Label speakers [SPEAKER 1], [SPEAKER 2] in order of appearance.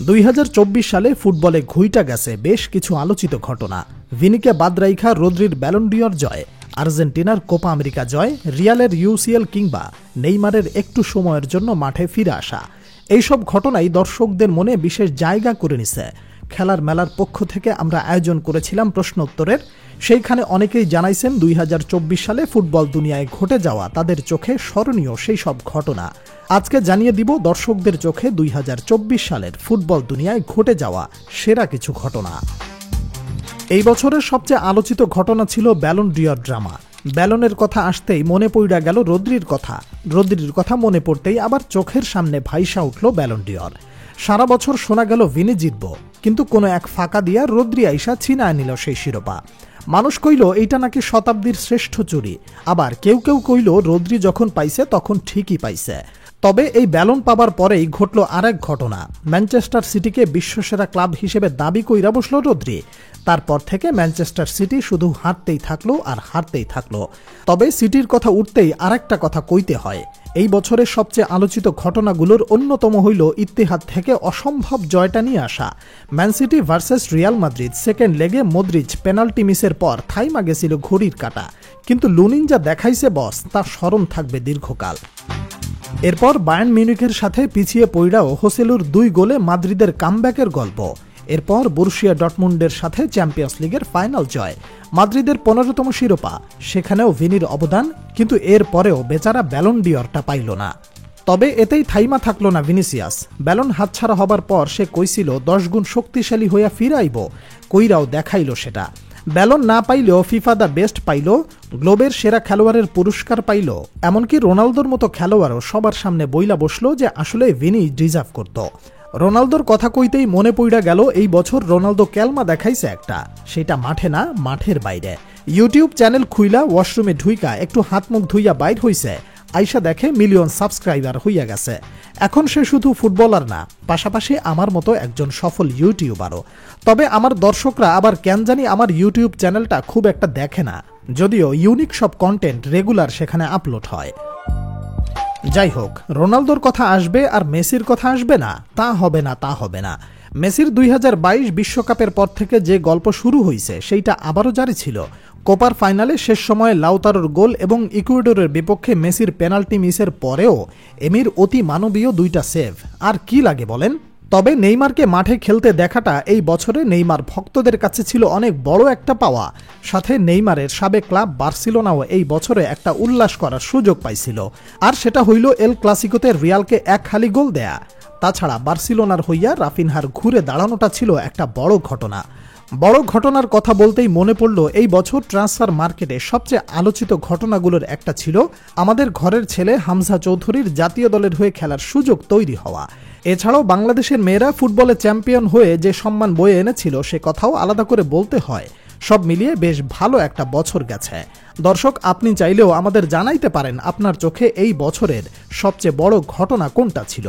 [SPEAKER 1] 2024 সালে ফুটবলে ঘুইটা গেছে বেশ কিছু আলোচিত ঘটনা। ভিনিকে বাদ রাইখা রদ্রির ব্যালন ডি'অর জয়, আর্জেন্টিনার কোপা আমেরিকা জয়, রিয়ালের ইউসিএল কিংবা নেইমারের একটু সময়ের জন্য মাঠে ফিরে আসা, এইসব ঘটনাই দর্শকদের মনে বিশেষ জায়গা করে নিছে। খেলার মেলার পক্ষ থেকে আমরা আয়োজন করেছিলাম প্রশ্ন উত্তরের। সেইখানে অনেকেই জানাইছেন 2024 সালে ফুটবল দুনিয়ায় ঘটে যাওয়া তাদের চোখে স্মরণীয় সেই সব ঘটনা। আজকে জানিয়ে দিব দর্শকদের চোখে 2024 সালের ফুটবল দুনিয়ায় ঘটে যাওয়া সেরা কিছু ঘটনা। এই বছরের সবচেয়ে আলোচিত ঘটনা ছিল ব্যালন ডি'অর ড্রামা। ব্যালনের কথা আসতেই মনে পড়া গেল রদ্রির কথা। রদ্রির কথা মনে পড়তেই আবার চোখের সামনে ভাইসা উঠল ব্যালন ডি'অর। সারা বছর শোনা গেল ভিনি জিতব, কিন্তু কোনো এক ফাঁকা দিয়া রদ্রি আইসা ছিনায় নিল সেই শিরোপা। মানুষ কইল এইটা নাকি শতাব্দীর শ্রেষ্ঠ চুরি, আবার কেউ কেউ কইল রদ্রি যখন পাইছে তখন ঠিকই পাইছে। তবে এই ব্যালন পাবার পরেই ঘটল আরেক ঘটনা। ম্যানচেস্টার সিটিকে বিশ্বসেরা ক্লাব হিসেবে দাবি কইরা বসল রদ্রি। তারপর থেকে ম্যানচেস্টার সিটি শুধু হারতেই থাকলো আর হারতেই থাকলো। তবে সিটির কথা উঠতেই আরেকটা কথা কইতে হয়। এই বছরের সবচেয়ে আলোচিত ঘটনাগুলোর অন্যতম হইল ইত্তেহাদ থেকে অসম্ভব জয়টা নিয়ে আসা। Man city versus Real Madrid second লেগে মদ্রিচ পেনাল্টি মিসের পর থাইমা গেছিল ঘড়ির কাঁটা, কিন্তু লুনিন যা দেখাইছে বস, তা স্মরণ থাকবে দীর্ঘকাল। এরপর বায়ার্ন মিউনিখের সাথে পিছিয়ে পড়াও হোসেলুর 2 গোলে মাদ্রিদের কামব্যাকের গল্প। এরপর বরুশিয়া ডর্টমুন্ডের সাথে চ্যাম্পিয়ন্স লিগের ফাইনাল জয়, মাদ্রিদের 15তম শিরোপা, সেখানেও ভিনির অবদান, কিন্তু এর পরেও বেচারা ব্যালন ডি'অরটা পাইল না। তবে এতেই থাইমা থাকলো না ভিনিসিয়াস। ব্যালন হাতছাড়া হবার পর সে কইছিল 10 গুণ শক্তিশালী হইয়া ফিরাইব, কইরাও দেখাইল সেটা। ব্যালন না পাইলেও ফিফা দ্য বেস্ট পাইল, গ্লোবের সেরা খেলোয়াড়ের পুরস্কার পাইল, এমনকি রোনালদোর মতো খেলোয়াড়ও সবার সামনে বইলা বসলো যে আসলে ভিনি ডিজার্ভ করত। রোনালদোর কথা কইতেই মনে পড়া গেল এই বছর রোনালদো ক্যালমা দেখাইছে একটা, সেটা মাঠে না, মাঠের বাইরে। ইউটিউব চ্যানেল খুইলা ওয়াশরুমে ঢুইকা একটু হাত মুখ ধুইয়া বাইর হইছে, আইসা দেখে মিলিয়ন সাবস্ক্রাইবার হইয়া গেছে। এখন সে শুধু ফুটবলার না, পাশাপাশি আমার মতো একজন সফল ইউটিউবারও। তবে আমার দর্শকরা আবার কেন জানি আমার ইউটিউব চ্যানেলটা খুব একটা দেখে না, যদিও ইউনিক সব কন্টেন্ট রেগুলার সেখানে আপলোড হয়। যাই হোক, রোনালদোর কথা আসবে আর মেসির কথা আসবে না, তা হবে না, তা হবে না। মেসির 2022 বিশ্বকাপের পর থেকে যে গল্প শুরু হয়েছে সেইটা আবারও জারি ছিল। কোপার ফাইনালে শেষ সময়ে লাউতারোর গোল এবং ইকুয়েডরের বিপক্ষে মেসির পেনাল্টি মিসের পরেও এমির অতি মানবীয় 2টা সেভ, আর কি লাগে বলেন। তবে নেইমারকে মাঠে খেলতে দেখাটা এই বছরে নেইমার ভক্তদের কাছে ছিল অনেক বড় একটা পাওয়া। সাথে নেইমারের সাবেক ক্লাব বার্সেলোনাও এই বছরে একটা উল্লাস করার সুযোগ পাইছিল, আর সেটা হইল এল ক্লাসিকোতে রিয়ালকে 1 খালি গোল দেয়া। তাছাড়া বার্সেলোনার হইয়া রাফিনহার ঘুরে দাঁড়ানোটা ছিল একটা বড় ঘটনা। বড় ঘটনার কথা বলতেই মনে পড়ল এই বছর ট্রান্সফার মার্কেটে সবচেয়ে আলোচিত ঘটনাগুলোর একটা ছিল আমাদের ঘরের ছেলে হামজা চৌধুরীর জাতীয় দলের হয়ে খেলার সুযোগ তৈরি হওয়া। এছাড়াও বাংলাদেশের মেয়েরা ফুটবলে চ্যাম্পিয়ন হয়ে যে সম্মান বয়ে এনেছিল সে কথাও আলাদা করে বলতে হয়। সব মিলিয়ে বেশ ভালো একটা বছর গেছে। দর্শক, আপনি চাইলেও আমাদের জানাইতে পারেন আপনার চোখে এই বছরের সবচেয়ে বড় ঘটনা কোনটা ছিল।